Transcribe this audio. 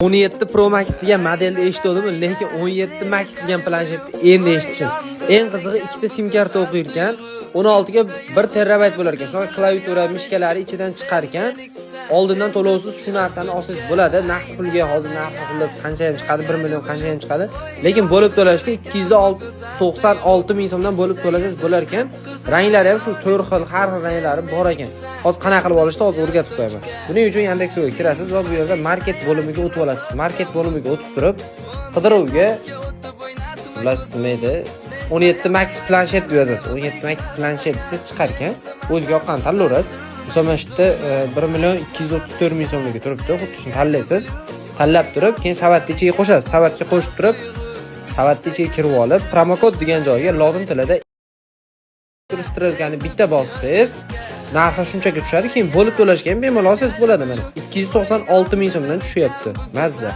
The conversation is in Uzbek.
17 Pro Max degan modelni eshitdim, lekin 17 Max degan planshetni endi eshitishim. Eng qizig'i ikkita sim karta o'qir ekan, 16 ga 1 terabayt bo'lar ekan. Shunaqa klaviatura, mishkalari ichidan chiqar ekan. Oldindan to'lovsiz shu narsani olsangiz bo'ladi. Naqd pulga hozir narxi xullas qancha ham chiqadi, 1 million qancha ham chiqadi. Lekin bo'lib to'lashga 296 ming so'mdan bo'lib to'lasangiz bo'lar ekan. Ranglari ham shu 4 xil, har xil ranglari bor ekan. Hozir qanaqa qilib olishni hozir o'rgatib qo'yaman. Buning uchun Yandex'ga kirasiz va bu yerda market bo'limiga o'tib olasiz. Market bo'limiga o'tib turib, qidiruvga xullas nima edi? 17 Max planshet yozasiz. 17 Max planshet siz chiqar ekan, o'ziga yoqqan tanlaysiz. Musomashtda 1 million 234 ming so'mga turibdi. Xuddi shuni tanlaysiz. Tanlab turib, keyin savatni ichiga qo'shasiz. Savatga qo'shib turib, savatni ichiga kirib olib, promokod degan joyga lozim tilida registrasiyani bitta bossangiz, narxi shunchaga tushadi. Keyin bo'lib to'lashga ham bemalol olsangiz bo'ladi mana. 296 ming so'mdan tushyapti. Mazza.